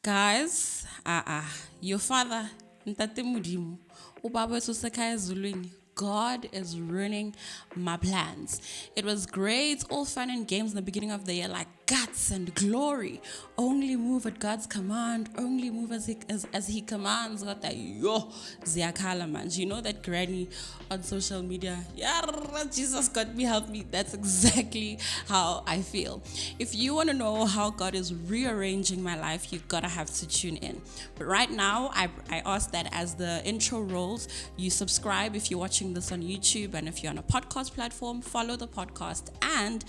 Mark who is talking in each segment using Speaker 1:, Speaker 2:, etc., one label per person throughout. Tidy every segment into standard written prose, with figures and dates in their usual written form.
Speaker 1: Guys, your father, Ntate Mudimu, ubaba wethu usekhaya ezulwini, God is ruining my plans. It was great, all fun and games in the beginning of the year, like guts and glory. Only move at God's command. Only move as he commands. God, that yo, ziyakhala manje. You know that granny on social media? Yeah, Jesus, God, me help me. That's exactly how I feel. If you want to know how God is rearranging my life, you gotta have to tune in. But right now, I ask that as the intro rolls, you subscribe if you're watching this on YouTube, and if you're on a podcast platform, follow the podcast and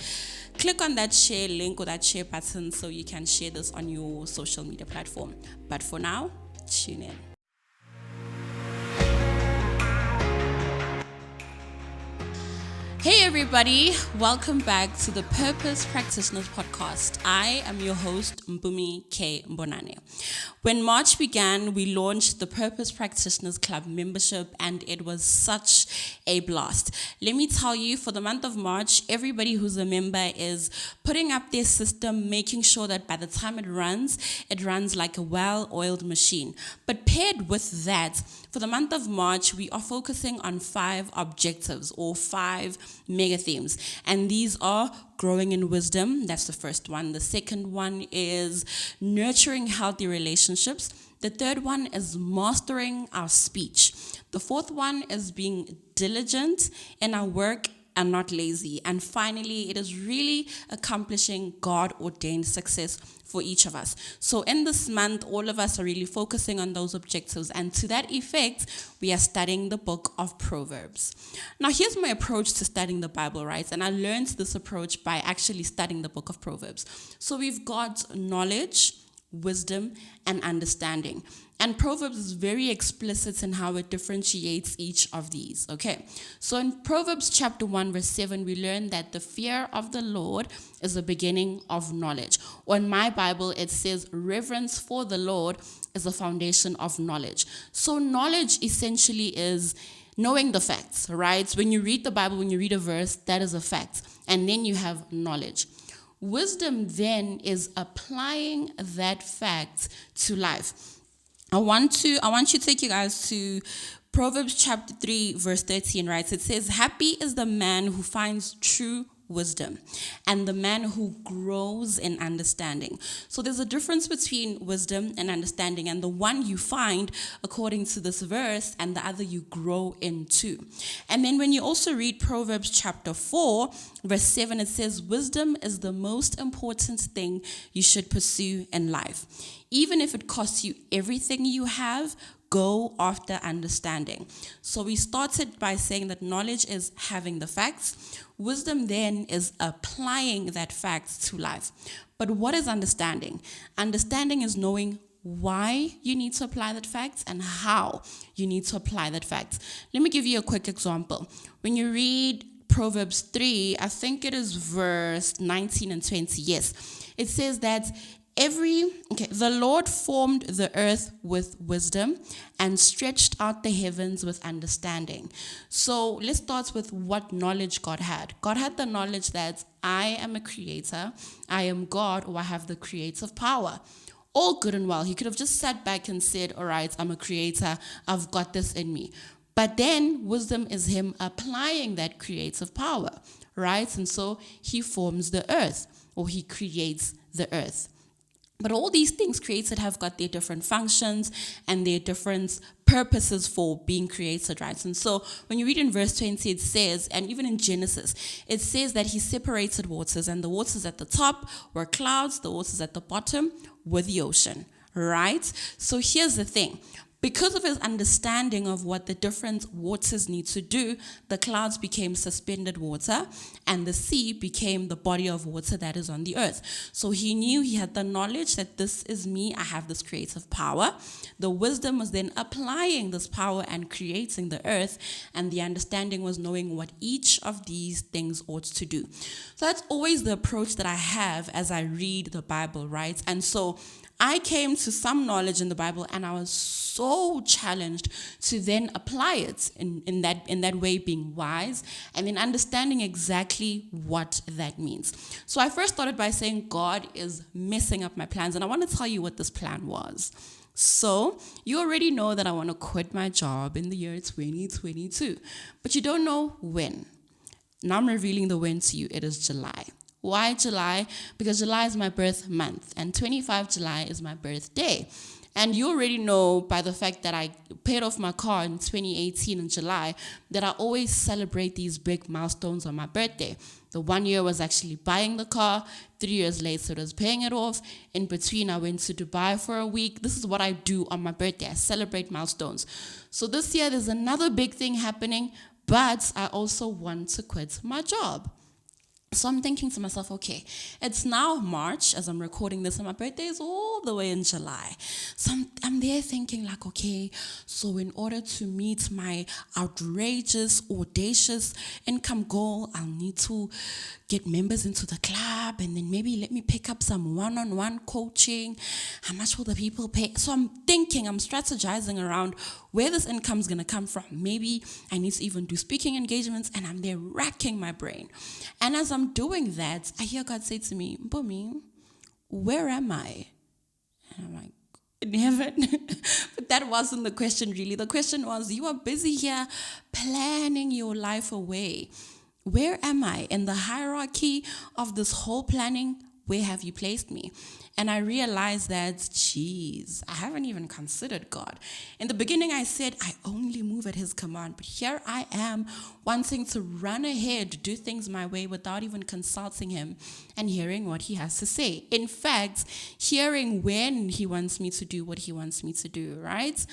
Speaker 1: click on that share link or that share button so you can share this on your social media platform. But for now, tune in. Hey everybody, welcome back to the Purpose Practitioners Podcast. I am your host, Mpumi K. Mbonane. When March began, we launched the Purpose Practitioners Club membership, and it was such a blast. Let me tell you, for the month of March, everybody who's a member is putting up their system, making sure that by the time it runs like a well-oiled machine. But paired with that, for the month of March, we are focusing on 5 objectives or 5 mega themes. And these are growing in wisdom. That's the first one. The second one is nurturing healthy relationships. The third one is mastering our speech. The fourth one is being diligent in our work and not lazy. And finally, it is really accomplishing God-ordained success for each of us. So in this month, all of us are really focusing on those objectives. And to that effect, we are studying the book of Proverbs. Now, here's my approach to studying the Bible, right? And I learned this approach by actually studying the book of Proverbs. So we've got knowledge, wisdom, and understanding. And Proverbs is very explicit in how it differentiates each of these, okay? So in Proverbs chapter 1, verse 7, we learn that the fear of the Lord is the beginning of knowledge. Or in my Bible, it says reverence for the Lord is the foundation of knowledge. So knowledge essentially is knowing the facts, right? When you read the Bible, when you read a verse, that is a fact. And then you have knowledge. Wisdom then is applying that fact to life. I want to take you guys to Proverbs chapter 3, verse 13, right? It says, happy is the man who finds true wisdom and the man who grows in understanding. So there's a difference between wisdom and understanding, and the one you find according to this verse and the other you grow into. And then when you also read Proverbs chapter 4, verse 7, it says, wisdom is the most important thing you should pursue in life. Even if it costs you everything you have, go after understanding. So we started by saying that knowledge is having the facts. Wisdom then is applying that fact to life. But what is understanding? Understanding is knowing why you need to apply that fact and how you need to apply that fact. Let me give you a quick example. When you read Proverbs 3, I think it is verse 19 and 20, yes. It says that the Lord formed the earth with wisdom and stretched out the heavens with understanding. So let's start with what knowledge God had. God had the knowledge that I am a creator, I am God, or I have the creative power. All good and well. He could have just sat back and said, all right, I'm a creator, I've got this in me. But then wisdom is him applying that creative power, right? And so he forms the earth, or he creates the earth. But all these things created have got their different functions and their different purposes for being created, right? And so when you read in verse 20, it says, and even in Genesis, it says that he separated waters, and the waters at the top were clouds, the waters at the bottom were the ocean, right? So here's the thing. Because of his understanding of what the different waters need to do, the clouds became suspended water and the sea became the body of water that is on the earth. So he knew, he had the knowledge that this is me, I have this creative power. The wisdom was then applying this power and creating the earth, and the understanding was knowing what each of these things ought to do. So that's always the approach that I have as I read the Bible, right? And so I came to some knowledge in the Bible, and I was so challenged to then apply it in that way, being wise and then understanding exactly what that means. So I first started by saying God is messing up my plans, and I want to tell you what this plan was. So you already know that I want to quit my job in the year 2022, but you don't know when. Now I'm revealing the when to you. It is July. Why July? Because July is my birth month and 25 July is my birthday. And you already know by the fact that I paid off my car in 2018 in July that I always celebrate these big milestones on my birthday. The 1 year was actually buying the car. 3 years later, it was paying it off. In between, I went to Dubai for a week. This is what I do on my birthday. I celebrate milestones. So this year, there's another big thing happening, but I also want to quit my job. So I'm thinking to myself, okay, it's now March as I'm recording this, and my birthday is all the way in July. So I'm there thinking like, okay, so in order to meet my outrageous, audacious income goal, I'll need to get members into the club, and then maybe let me pick up some one-on-one coaching. How much will the people pay? So I'm strategizing around where this income is going to come from. Maybe I need to even do speaking engagements, and I'm there racking my brain. And as I'm doing that, I hear God say to me, Mpumi, where am I? And I'm like, in heaven. But that wasn't the question really. The question was, you are busy here planning your life away. Where am I in the hierarchy of this whole planning? Where have you placed me? And I realized that, I haven't even considered God. In the beginning, I said, I only move at his command. But here I am wanting to run ahead, do things my way without even consulting him and hearing what he has to say. In fact, hearing when he wants me to do what he wants me to do, right?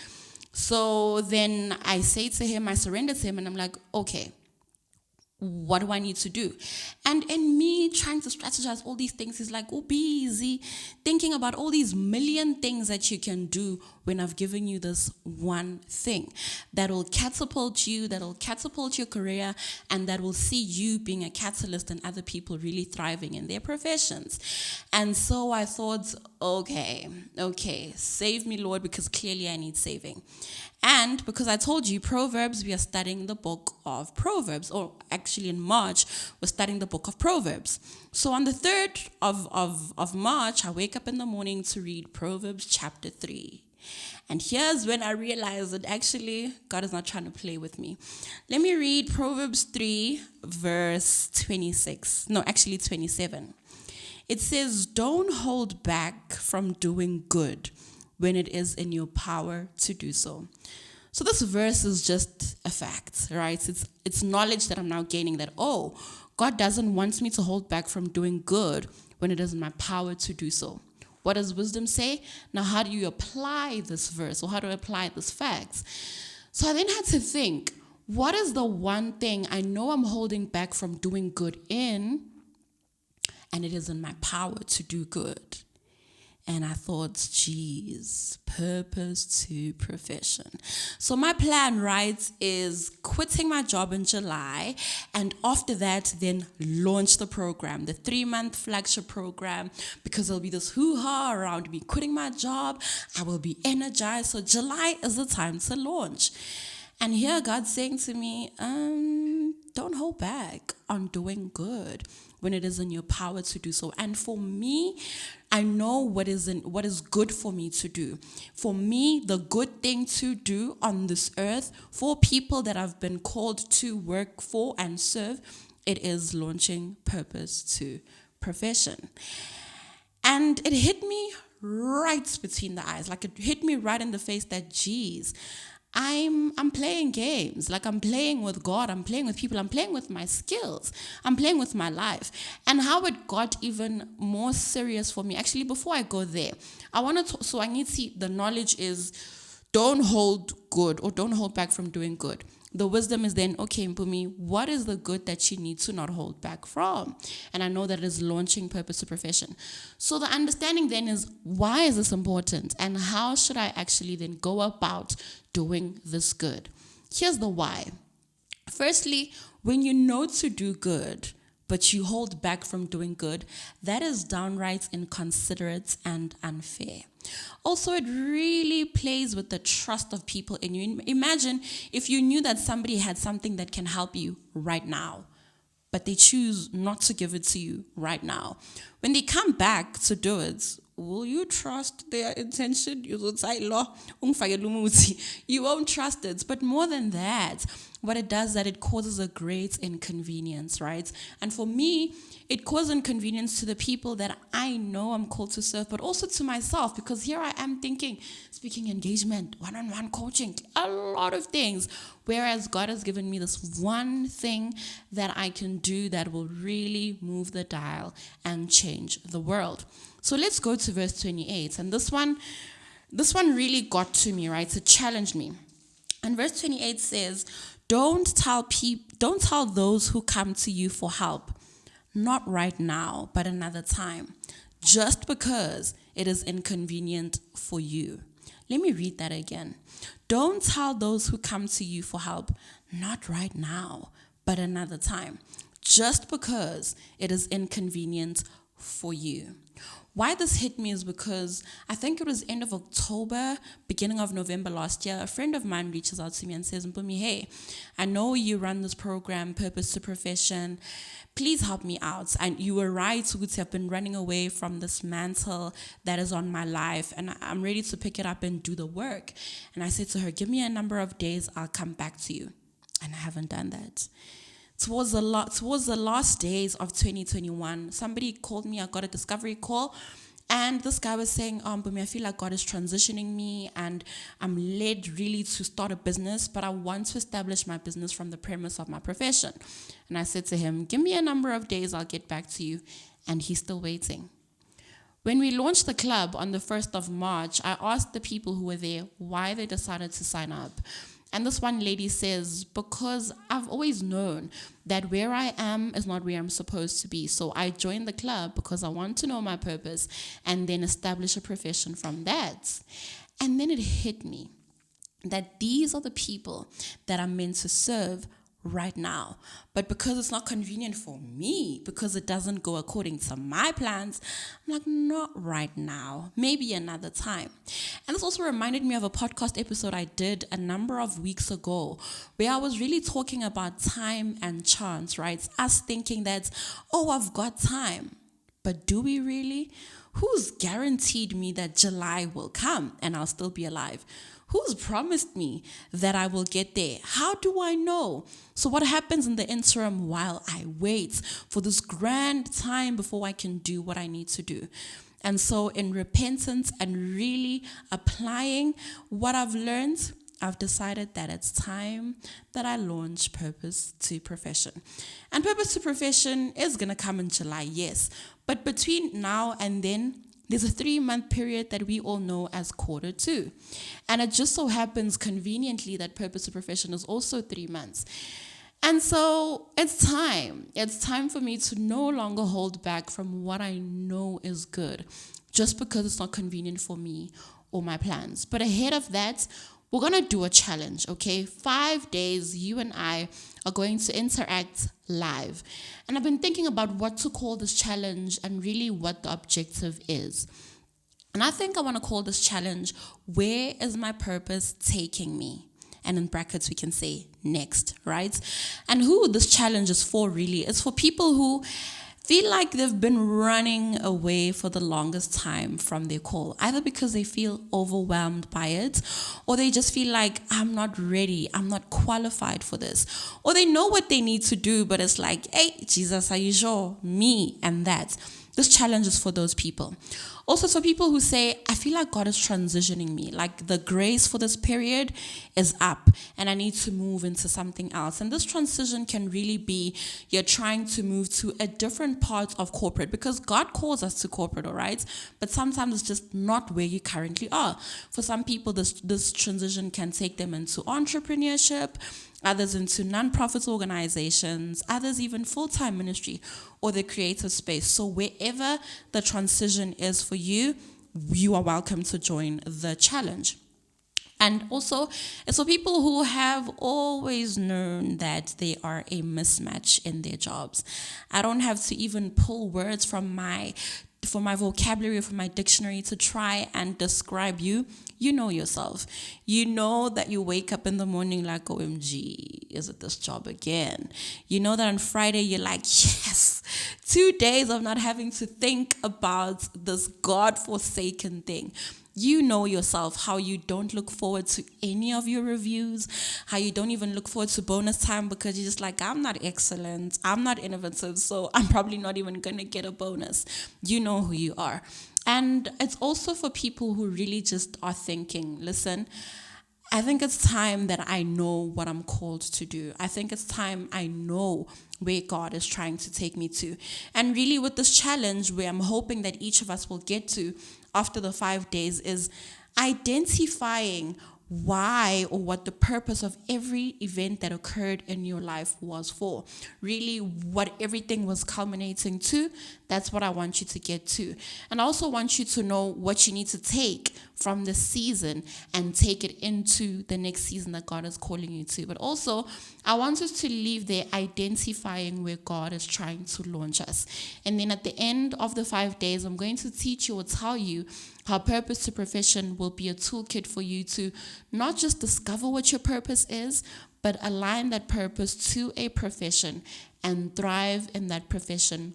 Speaker 1: So then I say to him, I surrender to him, and I'm like, okay, what do I need to do? And in me trying to strategize all these things, he's like, oh, be easy, thinking about all these million things that you can do when I've given you this one thing that will catapult you, that will catapult your career, and that will see you being a catalyst and other people really thriving in their professions. And so I thought, okay, save me, Lord, because clearly I need saving. And because I told you, Proverbs, we are studying the book of Proverbs, or actually in March, we're studying the book of Proverbs. So on the 3rd of March, I wake up in the morning to read Proverbs chapter 3. And here's when I realized that actually God is not trying to play with me. Let me read Proverbs 3, verse 26. No, actually 27. It says, don't hold back from doing good when it is in your power to do so. So this verse is just a fact, right? It's knowledge that I'm now gaining that, God doesn't want me to hold back from doing good when it is in my power to do so. What does wisdom say? Now, how do you apply this verse, or how do I apply this fact? So I then had to think, what is the one thing I know I'm holding back from doing good in, and it is in my power to do good? And I thought, purpose to profession. So my plan, right, is quitting my job in July, and after that, then launch the program, the 3-month flagship program, because there'll be this hoo-ha around me quitting my job. I will be energized. So July is the time to launch. And here God's saying to me, don't hold back on doing good when it is in your power to do so. And for me, I know what is good for me to do. For me, the good thing to do on this earth, for people that I've been called to work for and serve, it is launching purpose to profession. And it hit me right between the eyes. Like, it hit me right in the face that, I'm playing games. Like, I'm playing with God, I'm playing with people, I'm playing with my skills, I'm playing with my life. And how it got even more serious for me, actually, before I go there, I need to see, the knowledge is, don't hold back from doing good. The wisdom is then, okay, Mpumi, what is the good that you need to not hold back from? And I know that it is launching purpose to profession. So the understanding then is, why is this important? And how should I actually then go about doing this good? Here's the why. Firstly, when you know to do good, but you hold back from doing good, that is downright inconsiderate and unfair. Also, it really plays with the trust of people in you. Imagine if you knew that somebody had something that can help you right now, but they choose not to give it to you right now. When they come back to do it, will you trust their intention? You won't trust it. But more than that, what it does is that it causes a great inconvenience, right? And for me, it causes inconvenience to the people that I know I'm called to serve, but also to myself, because here I am thinking, speaking engagement, one-on-one coaching, a lot of things. Whereas God has given me this one thing that I can do that will really move the dial and change the world. So let's go to verse 28. And this one really got to me, right? It challenged me. And verse 28 says, don't tell those who come to you for help, not right now, but another time, just because it is inconvenient for you. Let me read that again. Don't tell those who come to you for help, not right now, but another time, just because it is inconvenient for you. Why this hit me is because I think it was end of October, beginning of November last year, a friend of mine reaches out to me and says, Mpumi, hey, I know you run this program, Purpose to Profession. Please help me out. And you were right, Suguti, I've been running away from this mantle that is on my life, and I'm ready to pick it up and do the work. And I said to her, give me a number of days, I'll come back to you. And I haven't done that. Towards the last days of 2021, somebody called me. I got a discovery call, and this guy was saying, Bumi, I feel like God is transitioning me, and I'm led really to start a business, but I want to establish my business from the premise of my profession. And I said to him, give me a number of days, I'll get back to you. And he's still waiting. When we launched the club on the 1st of March, I asked the people who were there why they decided to sign up. And this one lady says, because I've always known that where I am is not where I'm supposed to be. So I joined the club because I want to know my purpose and then establish a profession from that. And then it hit me that these are the people that I'm meant to serve right now. But because it's not convenient for me, because it doesn't go according to my plans, I'm like, not right now, maybe another time. And this also reminded me of a podcast episode I did a number of weeks ago where I was really talking about time and chance, right? Us thinking that, oh, I've got time. But do we really? Who's guaranteed me that July will come and I'll still be alive? Who's promised me that I will get there? How do I know? So what happens in the interim while I wait for this grand time before I can do what I need to do? And so in repentance and really applying what I've learned, I've decided that it's time that I launch Purpose to Profession. And Purpose to Profession is going to come in July, yes. But between now and then, there's a 3-month period that we all know as Q2. And it just so happens conveniently that Purpose to Profession is also 3 months. And so it's time. It's time for me to no longer hold back from what I know is good, just because it's not convenient for me or my plans. But ahead of that, we're going to do a challenge, okay? 5 days, you and I are going to interact live. And I've been thinking about what to call this challenge and really what the objective is. And I think I want to call this challenge, Where is My Purpose Taking Me? And in brackets, we can say next, right? And who this challenge is for really, it's for people who feel like they've been running away for the longest time from their call, either because they feel overwhelmed by it, or they just feel like, I'm not ready, I'm not qualified for this, or they know what they need to do, but it's like, hey, Jesus, are you sure? Me and that. This challenge is for those people. Also, for people who say, I feel like God is transitioning me, like the grace for this period is up and I need to move into something else. And this transition can really be you're trying to move to a different part of corporate, because God calls us to corporate, all right? But sometimes it's just not where you currently are. For some people, this transition can take them into entrepreneurship, others into non-profit organizations, others even full-time ministry or the creative space. So wherever the transition is for you, you are welcome to join the challenge. And also, it's for people who have always known that they are a mismatch in their jobs. I don't have to even pull words from my vocabulary or from my dictionary to try and describe you. You know yourself. You know that you wake up in the morning like, OMG, is it this job again? You know that on Friday you're like, yes, 2 days of not having to think about this God-forsaken thing. You know yourself, how you don't look forward to any of your reviews, how you don't even look forward to bonus time because you're just like, I'm not excellent, I'm not innovative, so I'm probably not even going to get a bonus. You know who you are. And it's also for people who really just are thinking, listen, I think it's time that I know what I'm called to do. I think it's time I know where God is trying to take me to. And really with this challenge where I'm hoping that each of us will get to after the 5 days is identifying why or what the purpose of every event that occurred in your life was for. Really what everything was culminating to, that's what I want you to get to. And I also want you to know what you need to take from this season and take it into the next season that God is calling you to. But also, I want us to leave there identifying where God is trying to launch us. And then at the end of the 5 days, I'm going to teach you or tell you how Purpose to Profession will be a toolkit for you to not just discover what your purpose is, but align that purpose to a profession and thrive in that profession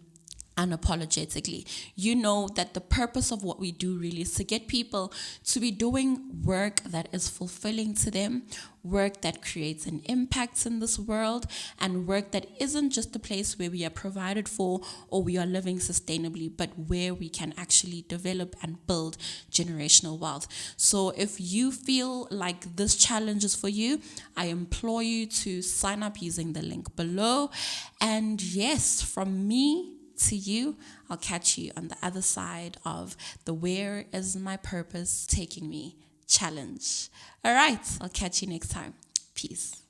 Speaker 1: unapologetically. You know that the purpose of what we do really is to get people to be doing work that is fulfilling to them, work that creates an impact in this world, and work that isn't just a place where we are provided for or we are living sustainably, but where we can actually develop and build generational wealth. So if you feel like this challenge is for you, I implore you to sign up using the link below. And yes, from me to you, I'll catch you on the other side of the Where is My Purpose Taking Me challenge. All right, I'll catch you next time. Peace.